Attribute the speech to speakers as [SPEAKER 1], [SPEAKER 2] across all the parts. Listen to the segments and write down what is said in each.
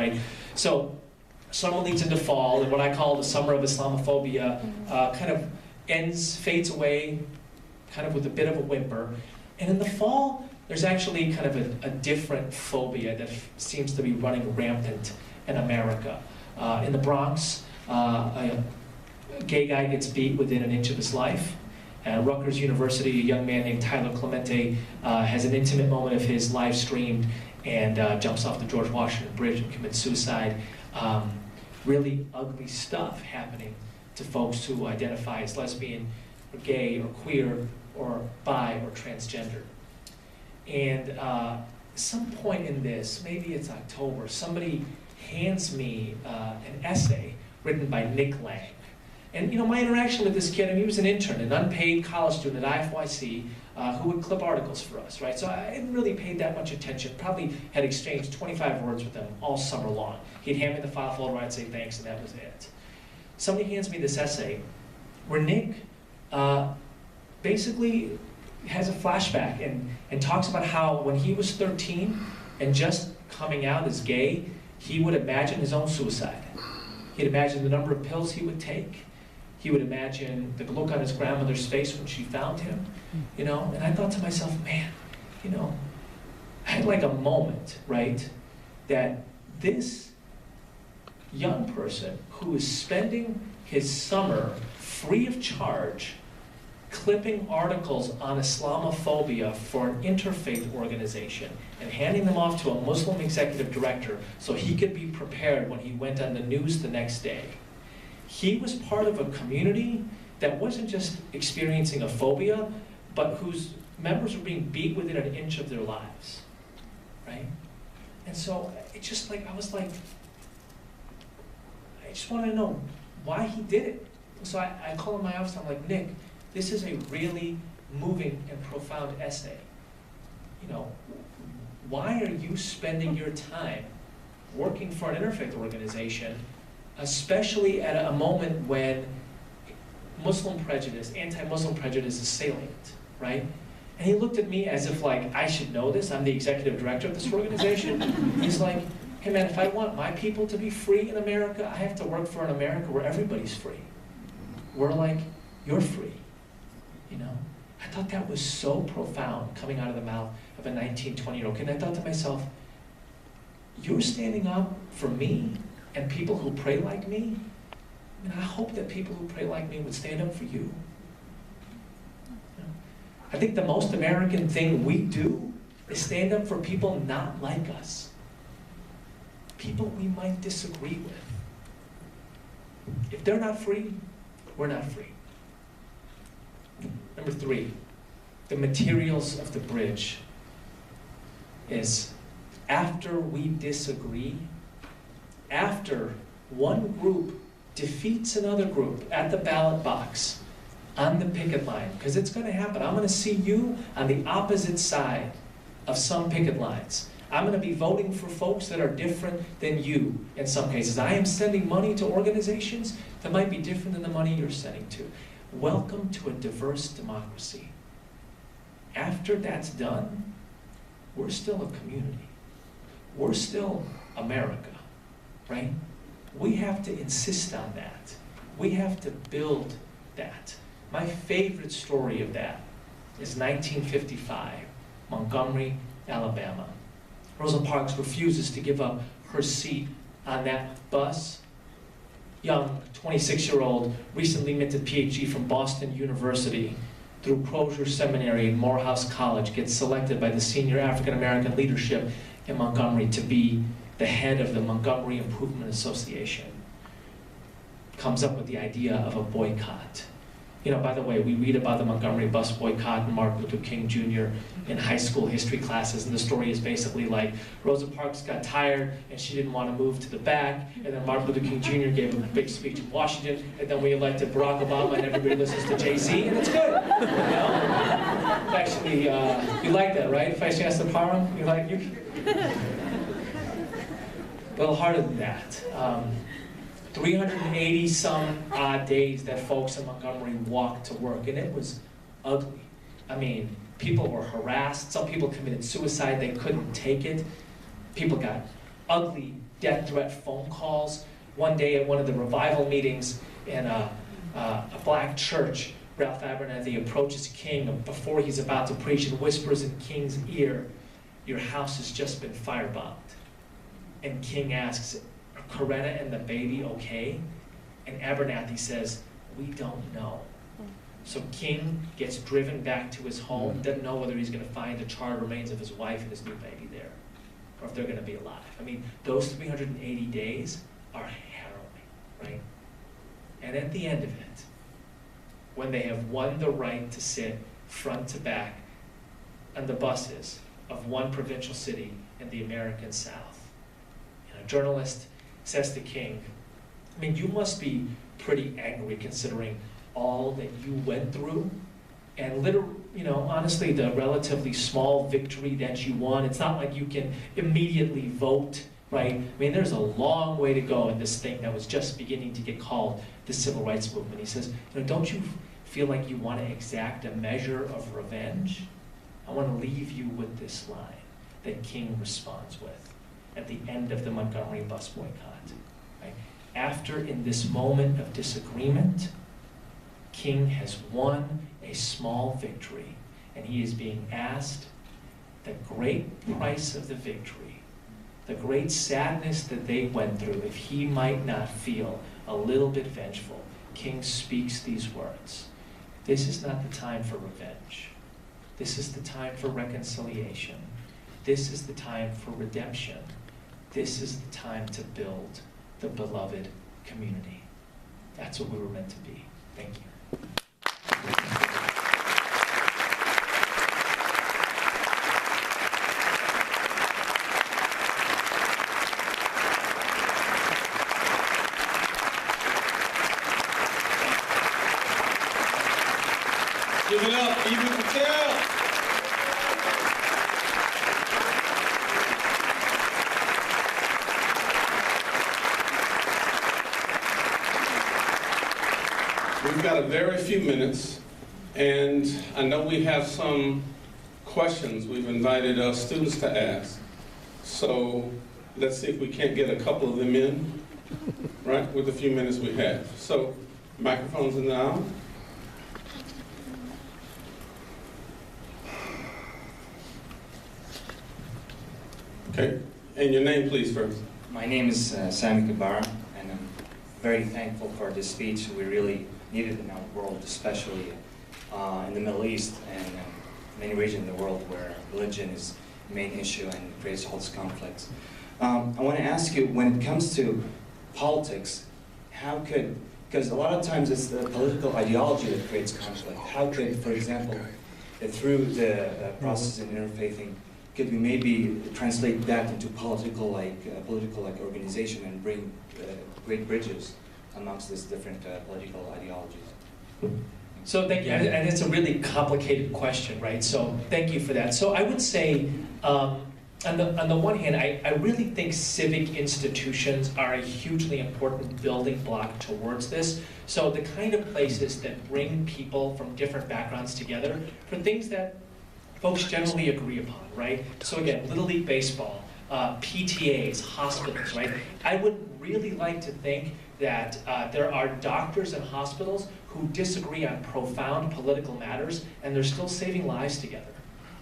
[SPEAKER 1] right? So summer leads into fall, and what I call the summer of Islamophobia kind of fades away, kind of with a bit of a whimper. And in the fall, there's actually kind of a different phobia that seems to be running rampant in America. In the Bronx, a gay guy gets beat within an inch of his life. At Rutgers University, a young man named Tyler Clemente has an intimate moment of his live streamed and jumps off the George Washington Bridge and commits suicide. Really ugly stuff happening to folks who identify as lesbian or gay or queer or bi or transgender. And some point in this, maybe it's October, somebody hands me an essay written by Nick Lang. And you know, my interaction with this kid, he was an intern, an unpaid college student at IFYC who would clip articles for us, right? So I hadn't really paid that much attention, probably had exchanged 25 words with him all summer long. He'd hand me the file folder, I'd say thanks, and that was it. Somebody hands me this essay where Nick basically has a flashback and talks about how when he was 13 and just coming out as gay, he would imagine his own suicide. He'd imagine the number of pills he would take. He would imagine the look on his grandmother's face when she found him, you know? And I thought to myself, man, you know, I had like a moment, right, that this young person who is spending his summer free of charge clipping articles on Islamophobia for an interfaith organization and handing them off to a Muslim executive director so he could be prepared when he went on the news the next day. He was part of a community that wasn't just experiencing a phobia, but whose members were being beat within an inch of their lives, right? And so it just like, I was like, I just wanted to know why he did it. So I called in my office, I'm like, Nick, this is a really moving and profound essay. You know, why are you spending your time working for an interfaith organization, especially at a moment when Muslim prejudice, anti-Muslim prejudice is salient, right? And he looked at me as if like, I should know this, I'm the executive director of this organization. He's like, hey man, if I want my people to be free in America, I have to work for an America where everybody's free. We're like, you're free, you know? I thought that was so profound coming out of the mouth of a 19, 20-year-old kid. And I thought to myself, you're standing up for me and people who pray like me? I mean, I hope that people who pray like me would stand up for you. You know? I think the most American thing we do is stand up for people not like us. People we might disagree with. If they're not free, we're not free. Number 3, the materials of the bridge is after we disagree, after one group defeats another group at the ballot box on the picket line, because it's going to happen. I'm going to see you on the opposite side of some picket lines. I'm going to be voting for folks that are different than you in some cases. I am sending money to organizations that might be different than the money you're sending to. Welcome to a diverse democracy. After that's done, we're still a community. We're still America, right? We have to insist on that. We have to build that. My favorite story of that is 1955, Montgomery, Alabama. Rosa Parks refuses to give up her seat on that bus. Young, 26-year-old, recently minted PhD from Boston University through Crozier Seminary and Morehouse College, gets selected by the senior African-American leadership in Montgomery to be the head of the Montgomery Improvement Association. Comes up with the idea of a boycott. You know, by the way, we read about the Montgomery bus boycott and Martin Luther King Jr. in high school history classes, and the story is basically like Rosa Parks got tired and she didn't want to move to the back, and then Martin Luther King Jr. gave a big speech in Washington, and then we elected Barack Obama, and everybody listens to Jay-Z, and it's good. You know? Actually, you like that, right? If I ask the Parham, you like you. A little harder than that. 380 some odd days that folks in Montgomery walked to work, and it was ugly. I mean, people were harassed. Some people committed suicide. They couldn't take it. People got ugly death threat phone calls. One day at one of the revival meetings in a black church, Ralph Abernathy approaches King before he's about to preach and whispers in King's ear, "Your house has just been firebombed." And King asks, "Are Coretta and the baby okay?" And Abernathy says, "We don't know." So King gets driven back to his home, doesn't know whether he's going to find the charred remains of his wife and his new baby there, or if they're going to be alive. I mean, those 380 days are harrowing, right? And at the end of it, when they have won the right to sit front to back on the buses of one provincial city in the American South, and a journalist says to King, I mean, you must be pretty angry considering all that you went through, and literally, honestly, the relatively small victory that you won. It's not like you can immediately vote, right? I mean, there's a long way to go in this thing that was just beginning to get called the civil rights movement. He says, don't you feel like you want to exact a measure of revenge? I want to leave you with this line that King responds with at the end of the Montgomery bus boycott. Right? After, in this moment of disagreement, King has won a small victory, and he is being asked the great price of the victory, the great sadness that they went through, if he might not feel a little bit vengeful. King speaks these words: "This is not the time for revenge. This is the time for reconciliation. This is the time for redemption. This is the time to build the beloved community." That's what we were meant to be. Thank you.
[SPEAKER 2] Give it up, Eva Patel. We've got a very few minutes, and I know we have some questions we've invited students to ask. So let's see if we can't get a couple of them in, right, with the few minutes we have. So microphones are now. Okay, and your name, please, first.
[SPEAKER 3] My name is Sami Kabara, and I'm very thankful for this speech. We really need it in our world, especially in the Middle East and many regions of the world where religion is the main issue and creates all these conflicts. I want to ask you, when it comes to politics, how could, because a lot of times it's the political ideology that creates conflict. How could, for example, through the process in interfaithing, could we maybe translate that into political organization and bring great bridges amongst these different political ideologies?
[SPEAKER 1] So thank you, and it's a really complicated question, right? So thank you for that. So I would say, on the one hand, I really think civic institutions are a hugely important building block towards this. So the kind of places that bring people from different backgrounds together for things that folks generally agree upon, right? So again, Little League Baseball, PTAs, hospitals, right? I would really like to think that there are doctors and hospitals who disagree on profound political matters, and they're still saving lives together.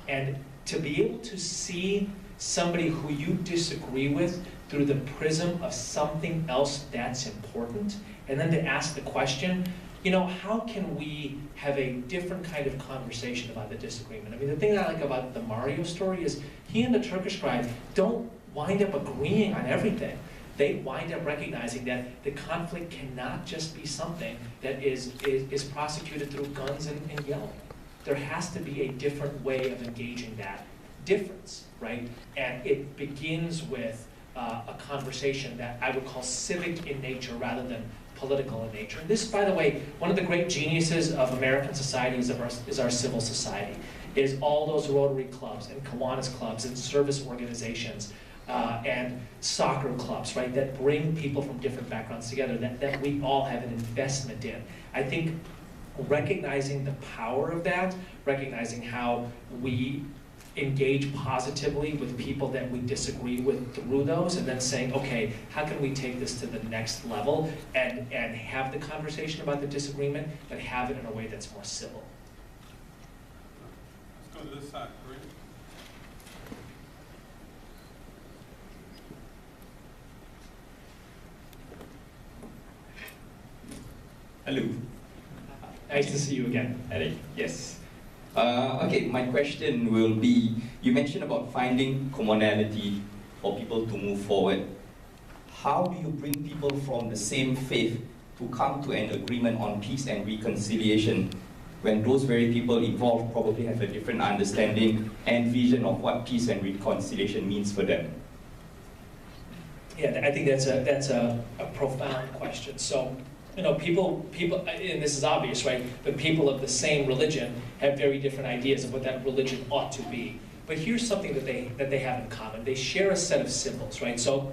[SPEAKER 1] And to be able to see somebody who you disagree with through the prism of something else that's important, and then to ask the question, how can we have a different kind of conversation about the disagreement? I mean, the thing that I like about the Mario story is he and the Turkish guy don't wind up agreeing on everything. They wind up recognizing that the conflict cannot just be something that is prosecuted through guns and yelling. There has to be a different way of engaging that difference, right? And it begins with a conversation that I would call civic in nature rather than political in nature. And this, by the way, one of the great geniuses of American society is our civil society, is all those Rotary clubs and Kiwanis clubs and service organizations and soccer clubs, right, that bring people from different backgrounds together, that we all have an investment in. I think recognizing the power of that, recognizing how we engage positively with people that we disagree with through those, and then saying, okay, how can we take this to the next level and have the conversation about the disagreement, but have it in a way that's more civil.
[SPEAKER 2] Let's go to this side, Corinne.
[SPEAKER 4] Hello.
[SPEAKER 1] Nice to see you again.
[SPEAKER 4] Hello. Yes. Okay, my question will be, you mentioned about finding commonality for people to move forward. How do you bring people from the same faith to come to an agreement on peace and reconciliation when those very people involved probably have a different understanding and vision of what peace and reconciliation means for them?
[SPEAKER 1] Yeah, I think that's a profound question. So, you know, people, and this is obvious, right? But people of the same religion have very different ideas of what that religion ought to be. But here's something that they have in common. They share a set of symbols, right? So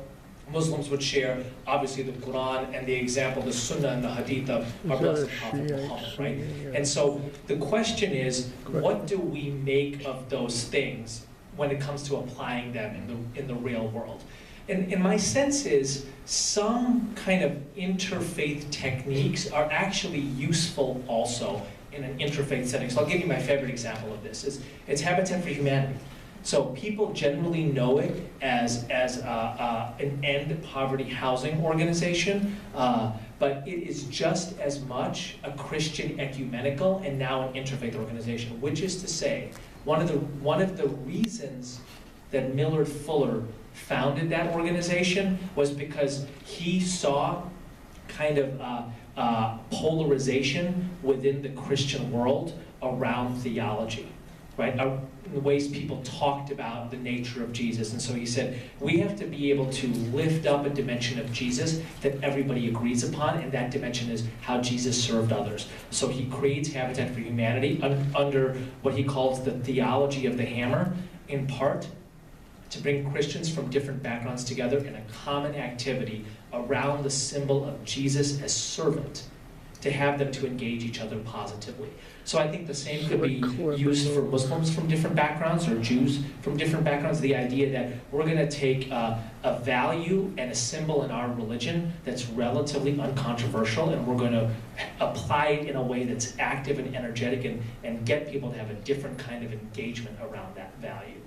[SPEAKER 1] Muslims would share, obviously, the Quran and the example, the Sunnah and the Hadith of our blessed Prophet Muhammad, right? And so the question is, what do we make of those things when it comes to applying them in the real world? And my sense is some kind of interfaith techniques are actually useful also in an interfaith setting. So I'll give you my favorite example of this. It's Habitat for Humanity. So people generally know it as an end poverty housing organization, but it is just as much a Christian ecumenical and now an interfaith organization, which is to say, one of the reasons that Millard Fuller founded that organization was because he saw kind of polarization within the Christian world around theology, right? The ways people talked about the nature of Jesus. And so he said, we have to be able to lift up a dimension of Jesus that everybody agrees upon, and that dimension is how Jesus served others. So he creates Habitat for Humanity under what he calls the theology of the hammer, in part to bring Christians from different backgrounds together in a common activity around the symbol of Jesus as servant, to have them to engage each other positively. So I think the same could be used for Muslims from different backgrounds or Jews from different backgrounds. The idea that we're going to take a value and a symbol in our religion that's relatively uncontroversial, and we're going to apply it in a way that's active and energetic and get people to have a different kind of engagement around that value.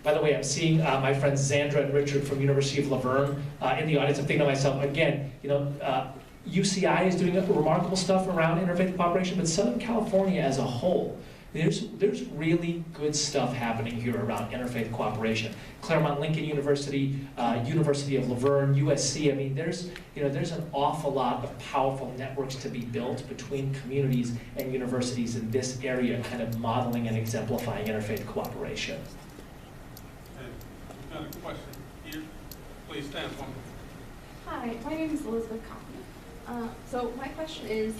[SPEAKER 1] By the way, I'm seeing my friends Zandra and Richard from University of Laverne in the audience. I'm thinking to myself, again, you know, UCI is doing remarkable stuff around interfaith cooperation, but Southern California as a whole, there's really good stuff happening here around interfaith cooperation. Claremont Lincoln University, University of Laverne, USC. I mean, there's an awful lot of powerful networks to be built between communities and universities in this area, kind of modeling and exemplifying interfaith cooperation.
[SPEAKER 2] Got a question here? Please stand for me.
[SPEAKER 5] Hi, my name is Elizabeth Kaufman. So my question is,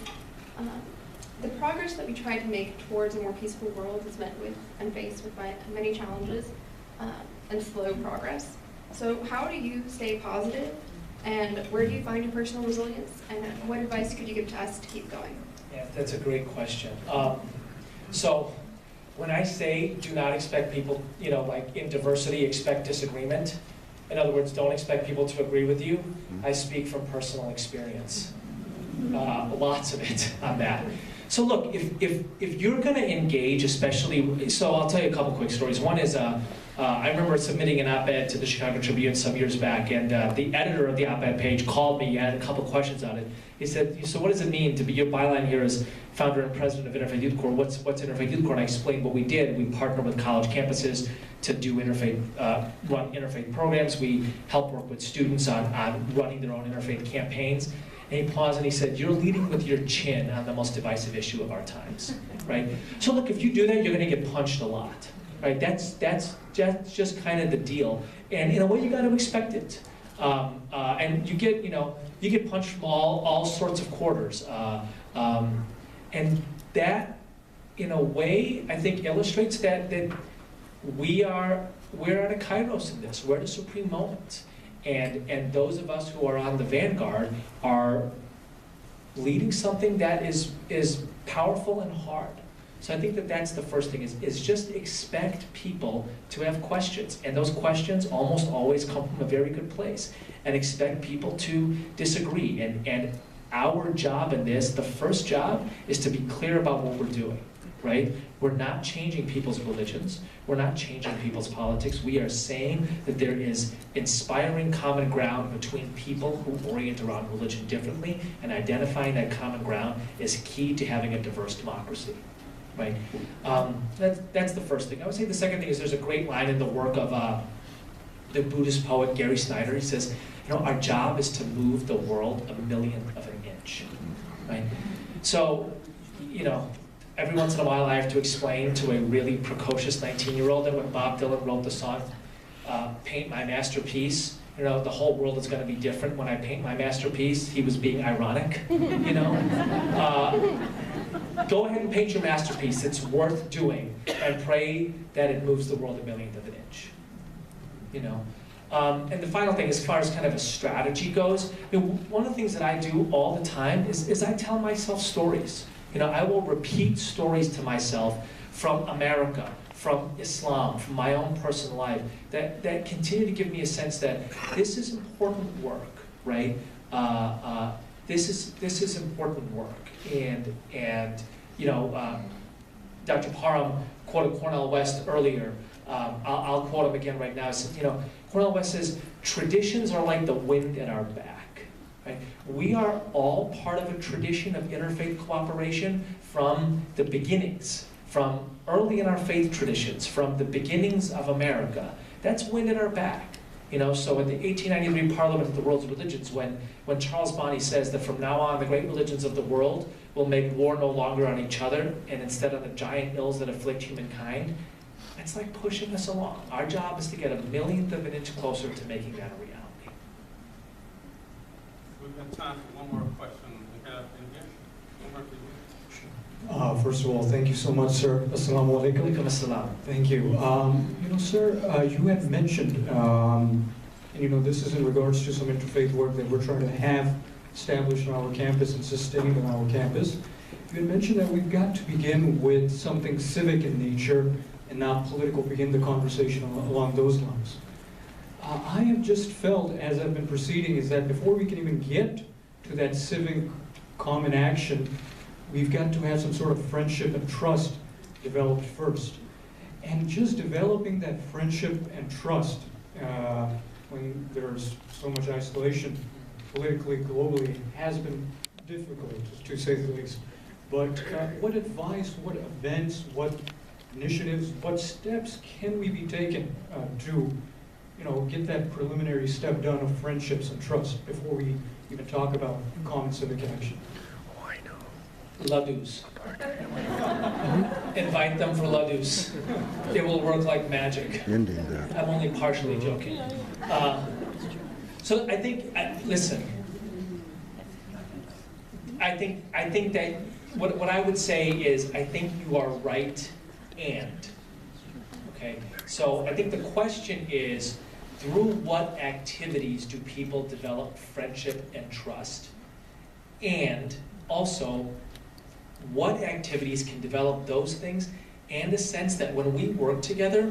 [SPEAKER 5] the progress that we try to make towards a more peaceful world is met with and faced with many challenges and slow progress. So how do you stay positive, and where do you find your personal resilience, and what advice could you give to us to keep going?
[SPEAKER 1] Yeah, that's a great question. So when I say do not expect people, you know, like in diversity, expect disagreement. In other words, don't expect people to agree with you. I speak from personal experience. Lots of it on that. So look, if you're going to engage, especially, so I'll tell you a couple quick stories. One is, I remember submitting an op-ed to the Chicago Tribune some years back, and the editor of the op-ed page called me and had a couple questions on it. He said, so what does it mean to be, your byline here is founder and president of Interfaith Youth Corps. What's Interfaith Youth Corps? And I explained what we did. We partner with college campuses to do run interfaith programs. We help work with students on running their own interfaith campaigns. And he paused and he said, you're leading with your chin on the most divisive issue of our times, right? So look, if you do that, you're going to get punched a lot, right? That's just kind of the deal. And in a way, you got to expect it. And you get punched from all sorts of quarters. And that, in a way, I think illustrates that we're at a kairos in this. We're at a supreme moment. And those of us who are on the vanguard are leading something that is powerful and hard. So I think that that's the first thing, is just expect people to have questions. And those questions almost always come from a very good place. And expect people to disagree. And our job in this, the first job, is to be clear about what we're doing, right? We're not changing people's religions. We're not changing people's politics. We are saying that there is inspiring common ground between people who orient around religion differently, and identifying that common ground is key to having a diverse democracy, right? That's the first thing. I would say the second thing is there's a great line in the work of the Buddhist poet Gary Snyder. He says, our job is to move the world 1/1,000,000th of an inch, right? So, every once in a while I have to explain to a really precocious 19-year-old that when Bob Dylan wrote the song, Paint My Masterpiece, the whole world is going to be different when I paint my masterpiece, he was being ironic, Go ahead and paint your masterpiece, it's worth doing, and pray that it moves the world 1/1,000,000th of an inch, And the final thing, as far as kind of a strategy goes, one of the things that I do all the time is I tell myself stories. I will repeat stories to myself from America, from Islam, from my own personal life, that continue to give me a sense that this is important work, right? This is important work, and Dr. Parham quoted Cornel West earlier. I'll quote him again right now. He said, Cornel West says, traditions are like the wind at our back. Right? We are all part of a tradition of interfaith cooperation from the beginnings, from early in our faith traditions, from the beginnings of America. That's wind at our back. So in the 1893 Parliament of the World's Religions, when Charles Bonney says that from now on the great religions of the world will make war no longer on each other, and instead on the giant ills that afflict humankind, it's like pushing us along. Our job is to get 1/1,000,000th of an inch closer to making that a reality.
[SPEAKER 2] We've got time for one more question. We have in here. One more people.
[SPEAKER 6] First of all, thank you so much, sir. Assalamu alaikum.
[SPEAKER 1] Alaikum assalam.
[SPEAKER 6] Thank you. Sir, you had mentioned, and this is in regards to some interfaith work that we're trying to have established on our campus and sustained on our campus. You had mentioned that we've got to begin with something civic in nature and not political, begin the conversation along those lines. I have just felt, as I've been proceeding, is that before we can even get to that civic common action, we've got to have some sort of friendship and trust developed first. And just developing that friendship and trust, when there's so much isolation politically, globally, has been difficult, to say the least. But what advice, what events, what initiatives, what steps can we be taking to get that preliminary step done of friendships and trust before we even talk about common civic action?
[SPEAKER 1] Ladus. Invite them for ladus. It will work like magic. I'm only partially joking. So I think, listen, I think that what I would say is I think you are right, okay? So I think the question is, through what activities do people develop friendship and trust? And also, what activities can develop those things, and a sense that when we work together,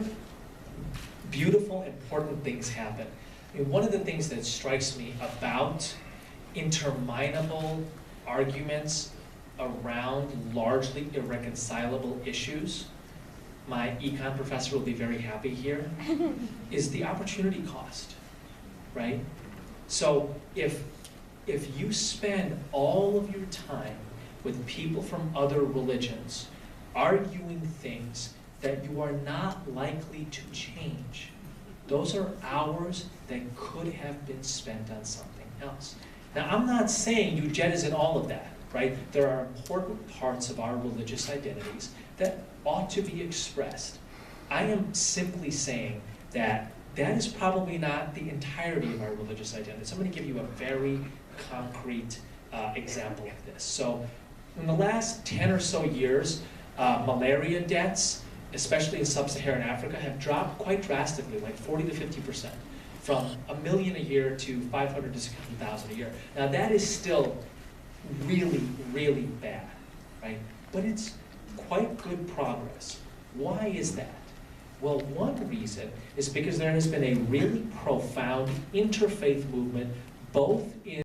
[SPEAKER 1] beautiful, important things happen. One of the things that strikes me about interminable arguments around largely irreconcilable issues, my econ professor will be very happy here, is the opportunity cost, right? So if you spend all of your time with people from other religions arguing things that you are not likely to change, those are hours that could have been spent on something else. Now, I'm not saying you jettison all of that, right? There are important parts of our religious identities that ought to be expressed. I am simply saying that that is probably not the entirety of our religious identity. So I'm going to give you a very concrete example of this. So in the last 10 or so years, malaria deaths, especially in sub-Saharan Africa, have dropped quite drastically, like 40 to 50%, from 1 million a year to 500 to 600,000 a year. Now that is still really, really bad, right? But it's quite good progress. Why is that? Well, one reason is because there has been a really profound interfaith movement, both in